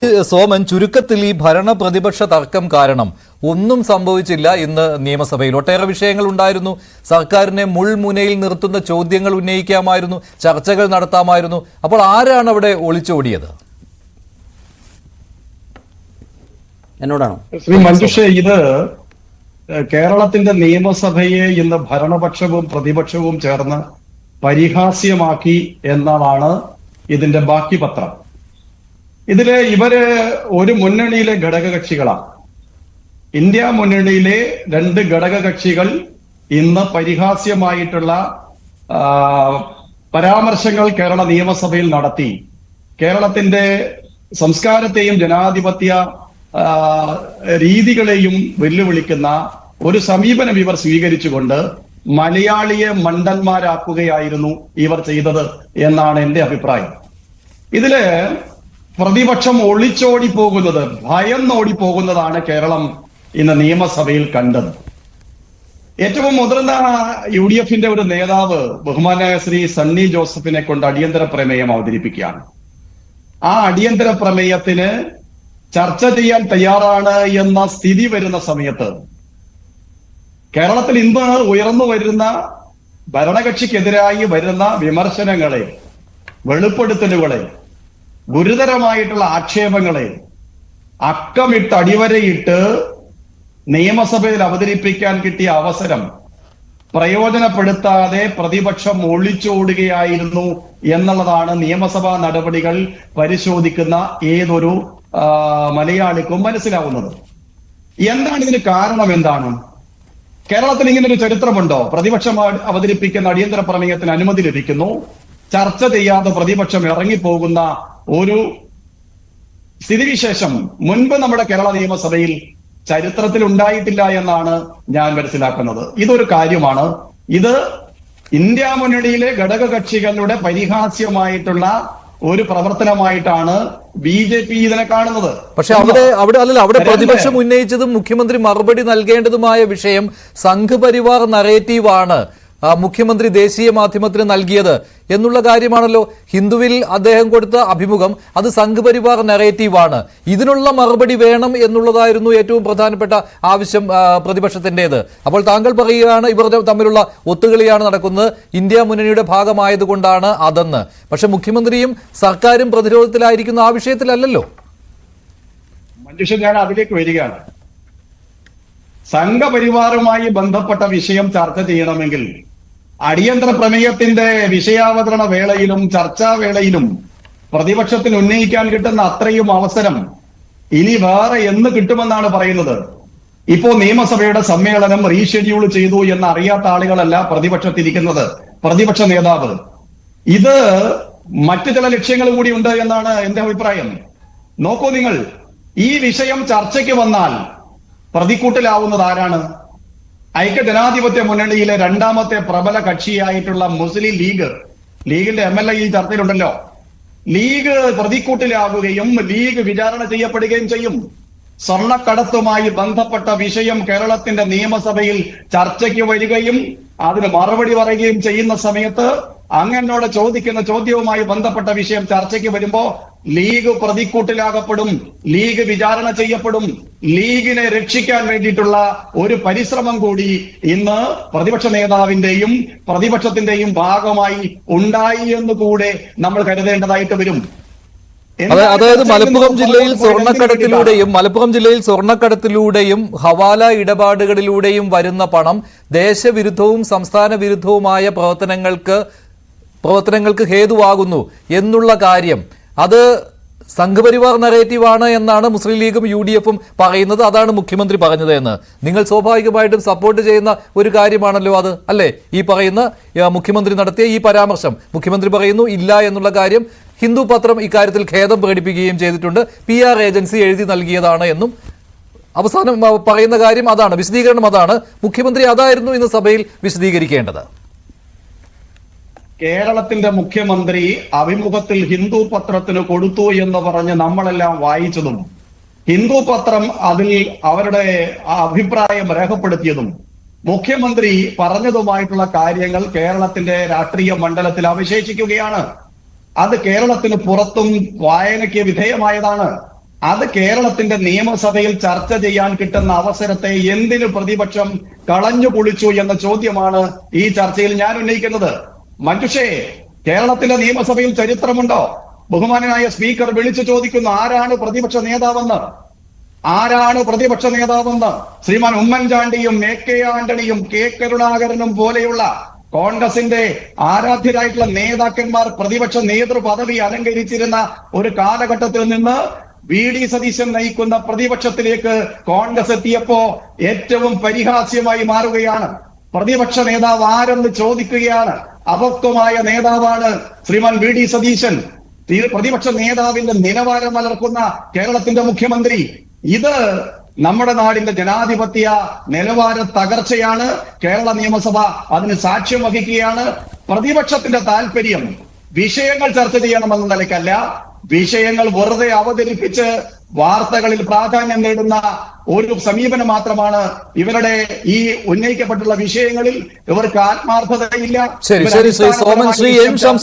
സോമൻ, ചുരുക്കത്തിൽ ഈ ഭരണ പ്രതിപക്ഷ തർക്കം കാരണം ഒന്നും സംഭവിച്ചില്ല ഇന്ന് നിയമസഭയിൽ. ഒട്ടേറെ വിഷയങ്ങൾ ഉണ്ടായിരുന്നു. സർക്കാരിനെ മുൾമുനയിൽ നിർത്തുന്ന ചോദ്യങ്ങൾ ഉന്നയിക്കാമായിരുന്നു, ചർച്ചകൾ നടത്താമായിരുന്നു. അപ്പോൾ ആരാണ് അവിടെ ഒളിച്ചോടിയത്? എന്നോടാണോ? ശ്രീ മഞ്ജുഷ, ഇത് കേരളത്തിന്റെ നിയമസഭയെ ഇന്ന് ഭരണപക്ഷവും പ്രതിപക്ഷവും ചേർന്ന് പരിഹാസ്യമാക്കി എന്നതാണ് ഇതിന്റെ ബാക്കി പത്രം. ഇതില് ഇവര് ഒരു മുന്നണിയിലെ ഘടകകക്ഷികളാണ്. ഇന്ത്യ മുന്നണിയിലെ രണ്ട് ഘടകകക്ഷികൾ ഇന്ന് പരിഹാസ്യമായിട്ടുള്ള പരാമർശങ്ങൾ കേരള നിയമസഭയിൽ നടത്തി കേരളത്തിന്റെ സംസ്കാരത്തെയും ജനാധിപത്യ രീതികളെയും വെല്ലുവിളിക്കുന്ന ഒരു സമീപനം ഇവർ സ്വീകരിച്ചുകൊണ്ട് മലയാളിയെ മണ്ടന്മാരാക്കുകയായിരുന്നു ഇവർ ചെയ്തത് എന്നാണ് എന്റെ അഭിപ്രായം. ഇതില് പ്രതിപക്ഷം ഒളിച്ചോടി പോകുന്നത്, ഭയന്നോടിപ്പോകുന്നതാണ് കേരളം ഇന്ന് നിയമസഭയിൽ കണ്ടത്. ഏറ്റവും മുതിർന്ന UDF ഒരു നേതാവ് ബഹുമാനായ ശ്രീ സണ്ണി ജോസഫിനെ കൊണ്ട് അടിയന്തര പ്രമേയം അവതരിപ്പിക്കുകയാണ്. ആ അടിയന്തര പ്രമേയത്തിന് ചർച്ച ചെയ്യാൻ തയ്യാറാണ് എന്ന സ്ഥിതി വരുന്ന സമയത്ത് കേരളത്തിൽ ഇന്ന് ഉയർന്നു വരുന്ന ഭരണകക്ഷിക്കെതിരായി വരുന്ന വിമർശനങ്ങളെ, വെളിപ്പെടുത്തലുകളെ, ഗുരുതരമായിട്ടുള്ള ആക്ഷേപങ്ങളെ അക്കമിട്ട് അടിവരയിട്ട് നിയമസഭയിൽ അവതരിപ്പിക്കാൻ കിട്ടിയ അവസരം പ്രയോജനപ്പെടുത്താതെ പ്രതിപക്ഷം ഒളിച്ചോടുകയായിരുന്നു എന്നുള്ളതാണ് നിയമസഭാ നടപടികൾ പരിശോധിക്കുന്ന ഏതൊരു മലയാളിക്കും മനസ്സിലാവുന്നത്. എന്താണ് ഇതിന് കാരണം? എന്താണ്? കേരളത്തിൽ ഇങ്ങനൊരു ചരിത്രമുണ്ടോ? പ്രതിപക്ഷം അവതരിപ്പിക്കുന്ന അടിയന്തര പ്രമേയത്തിന് അനുമതി ലഭിക്കുന്നു, ചർച്ച ചെയ്യാതെ പ്രതിപക്ഷം ഇറങ്ങിപ്പോകുന്ന ഒരു സ്ഥിതിവിശേഷം മുൻപ് നമ്മുടെ കേരള നിയമസഭയിൽ ചരിത്രത്തിൽ ഉണ്ടായിട്ടില്ല എന്നാണ് ഞാൻ മനസ്സിലാക്കുന്നത്. ഇതൊരു കാര്യമാണ്. ഇത് ഇന്ത്യ മുന്നണിയിലെ ഘടകകക്ഷികളുടെ പരിഹാസ്യമായിട്ടുള്ള ഒരു പ്രവർത്തനമായിട്ടാണ് BJP ഇതിനെ കാണുന്നത്. പക്ഷെ അവിടെ പ്രതിപക്ഷം ഉന്നയിച്ചതും മുഖ്യമന്ത്രി മറുപടി നൽകേണ്ടതുമായ വിഷയം സംഘപരിവാർ നറേറ്റീവാണ് മുഖ്യമന്ത്രി ദേശീയ മാധ്യമത്തിന് നൽകിയത് എന്നുള്ള കാര്യമാണല്ലോ. ഹിന്ദുവിൽ അദ്ദേഹം കൊടുത്ത അഭിമുഖം അത് സംഘപരിവാർ നറേറ്റീവാണ്. ഇതിനുള്ള മറുപടി വേണം എന്നുള്ളതായിരുന്നു ഏറ്റവും പ്രധാനപ്പെട്ട ആവശ്യം പ്രതിപക്ഷത്തിൻ്റെത്. അപ്പോൾ താങ്കൾ പറയുകയാണ് ഇവർ തമ്മിലുള്ള ഒത്തുകളിയാണ് നടക്കുന്നത്, ഇന്ത്യ മുന്നണിയുടെ ഭാഗമായതുകൊണ്ടാണ് അതെന്ന്. പക്ഷെ മുഖ്യമന്ത്രിയും സർക്കാരും പ്രതിരോധത്തിലായിരിക്കുന്ന ആ വിഷയത്തിലല്ലല്ലോ. മഞ്ജുഷ, ഞാൻ അതിലേക്ക് വരികയാണ്. സംഘപരിവാറുമായി ബന്ധപ്പെട്ട വിഷയം ചർച്ച ചെയ്യണമെങ്കിൽ അടിയന്തര പ്രമേയത്തിന്റെ വിഷയാവതരണ വേളയിലും ചർച്ചാ വേളയിലും പ്രതിപക്ഷത്തിന് ഉന്നയിക്കാൻ കിട്ടുന്ന അത്രയും അവസരം ഇനി വേറെ എന്ന് കിട്ടുമെന്നാണ് പറയുന്നത്. ഇപ്പോ നിയമസഭയുടെ സമ്മേളനം റീഷെഡ്യൂൾ ചെയ്തു എന്ന് അറിയാത്ത ആളുകളല്ല പ്രതിപക്ഷത്തിരിക്കുന്നത്, പ്രതിപക്ഷ നേതാവ്. ഇത് മറ്റു ചില ലക്ഷ്യങ്ങൾ കൂടി ഉണ്ട് എന്നാണ് എന്റെ അഭിപ്രായം. നോക്കൂ നിങ്ങൾ, ഈ വിഷയം ചർച്ചയ്ക്ക് വന്നാൽ പ്രതിക്കൂട്ടിലാവുന്നത് ആരാണ്? ഐക്യ ജനാധിപത്യ മുന്നണിയിലെ രണ്ടാമത്തെ പ്രബല കക്ഷിയായിട്ടുള്ള മുസ്ലിം ലീഗിന്റെ MLA ഈ ചർച്ചയിലുണ്ടല്ലോ. ലീഗ് പ്രതിക്കൂട്ടിലാകുകയും ലീഗ് വിചാരണ ചെയ്യപ്പെടുകയും ചെയ്യും. സ്വർണ്ണക്കടത്തുമായി ബന്ധപ്പെട്ട വിഷയം കേരളത്തിന്റെ നിയമസഭയിൽ ചർച്ചയ്ക്ക് വരികയും അതിന് മറുപടി പറയുകയും ചെയ്യുന്ന സമയത്ത് അങ്ങനോട് ചോദിക്കുന്ന ചോദ്യവുമായി ബന്ധപ്പെട്ട വിഷയം ചർച്ചയ്ക്ക് വരുമ്പോ ലീഗ് പ്രതിക്കൂട്ടിലാകപ്പെടും, ലീഗ് വിചാരണ ചെയ്യപ്പെടും. ലീഗിനെ രക്ഷിക്കാൻ വേണ്ടിയിട്ടുള്ള ഒരു പരിശ്രമം കൂടി ഇന്ന് പ്രതിപക്ഷ നേതാവിന്റെയും പ്രതിപക്ഷത്തിന്റെയും ഭാഗമായി ഉണ്ടായി എന്ന് കൂടെ നമ്മൾ കരുതേണ്ടതായിട്ട് വരും. അതായത് മലപ്പുറം ജില്ലയിൽ സ്വർണ്ണക്കടത്തിലൂടെയും ഹവാല ഇടപാടുകളിലൂടെയും വരുന്ന പണം ദേശവിരുദ്ധവും സംസ്ഥാന വിരുദ്ധവുമായ പ്രവർത്തനങ്ങൾക്ക് ഹേതുവാകുന്നു എന്നുള്ള കാര്യം അത് സംഘപരിവാർ നറേറ്റീവാണ് എന്നാണ് മുസ്ലിം ലീഗും UDFും പറയുന്നത്. അതാണ് മുഖ്യമന്ത്രി പറഞ്ഞത് എന്ന് നിങ്ങൾ സ്വാഭാവികമായിട്ടും സപ്പോർട്ട് ചെയ്യുന്ന ഒരു കാര്യമാണല്ലോ അത്, അല്ലേ? ഈ പറയുന്ന മുഖ്യമന്ത്രി നടത്തിയ ഈ പരാമർശം മുഖ്യമന്ത്രി പറയുന്നു ഇല്ല എന്നുള്ള കാര്യം. ഹിന്ദു പത്രം ഇക്കാര്യത്തിൽ ഖേദം പ്രകടിപ്പിക്കുകയും ചെയ്തിട്ടുണ്ട്. PR ഏജൻസി എഴുതി നൽകിയതാണ് എന്നും അവസാനം പറയുന്ന കാര്യം അതാണ്, വിശദീകരണം അതാണ്. മുഖ്യമന്ത്രി അതായിരുന്നു ഇന്ന് സഭയിൽ വിശദീകരിക്കേണ്ടത്. കേരളത്തിന്റെ മുഖ്യമന്ത്രി അഭിമുഖത്തിൽ ഹിന്ദു പത്രത്തിന് കൊടുത്തു എന്ന് പറഞ്ഞ് നമ്മളെല്ലാം വായിച്ചതും ഹിന്ദു പത്രം അതിൽ അവരുടെ അഭിപ്രായം രേഖപ്പെടുത്തിയതും മുഖ്യമന്ത്രി പറഞ്ഞതുമായിട്ടുള്ള കാര്യങ്ങൾ കേരളത്തിന്റെ രാഷ്ട്രീയ മണ്ഡലത്തിൽ അവശേഷിക്കുകയാണ്. അത് കേരളത്തിന് പുറത്തും വായനയ്ക്ക് വിധേയമായതാണ്. അത് കേരളത്തിന്റെ നിയമസഭയിൽ ചർച്ച ചെയ്യാൻ കിട്ടുന്ന അവസരത്തെ എന്തിനു പ്രതിപക്ഷം കളഞ്ഞു കുളിച്ചു എന്ന ചോദ്യമാണ് ഈ ചർച്ചയിൽ ഞാൻ ഉന്നയിക്കുന്നത്. മഞ്ജുഷേ, കേരളത്തിലെ നിയമസഭയിൽ ചരിത്രമുണ്ടോ? ബഹുമാനനായ സ്പീക്കർ വിളിച്ചു ചോദിക്കുന്നു, ആരാണ് പ്രതിപക്ഷ നേതാവെന്ന്? ആരാണ് പ്രതിപക്ഷ നേതാവെന്ന്? ശ്രീമാൻ ഉമ്മൻചാണ്ടിയും AK ആന്റണിയും K കരുണാകരനും പോലെയുള്ള കോൺഗ്രസിന്റെ ആരാധ്യരായിട്ടുള്ള നേതാക്കന്മാർ പ്രതിപക്ഷ നേതൃപദവി അലങ്കരിച്ചിരുന്ന ഒരു കാലഘട്ടത്തിൽ നിന്ന് VD സതീശൻ നയിക്കുന്ന പ്രതിപക്ഷത്തിലേക്ക് കോൺഗ്രസ് എത്തിയപ്പോ ഏറ്റവും പരിഹാസ്യമായി മാറുകയാണ്. പ്രതിപക്ഷ നേതാവ് ആരെന്ന് ചോദിക്കുകയാണ്. അപക്വമായ നേതാവാണ് ശ്രീമാൻ VD സതീശൻ. പ്രതിപക്ഷ നേതാവിന്റെ നിലവാരം മലർത്തുന്ന കേരളത്തിന്റെ മുഖ്യമന്ത്രി. ഇത് നമ്മുടെ നാടിന്റെ ജനാധിപത്യ നിലവാര തകർച്ചയാണ്. കേരള നിയമസഭ അതിന് സാക്ഷ്യം വഹിക്കുകയാണ്. പ്രതിപക്ഷത്തിന്റെ താല്പര്യം വിഷയങ്ങൾ ചർച്ച ചെയ്യണമെന്ന നിലയ്ക്കല്ല, വിഷയങ്ങൾ വെറുതെ അവതരിപ്പിച്ച് വാർത്തകളിൽ പ്രാധാന്യം നേടുന്ന ഒരു സമീപനം മാത്രമാണ് ഇവരുടെ ഈ ഉന്നയിക്കപ്പെട്ടുള്ള വിഷയങ്ങളിൽ. ഇവർക്ക് ആത്മാർത്ഥതയില്ല. ശരി, ശ്രീ സോമൻ, ശ്രീ എം.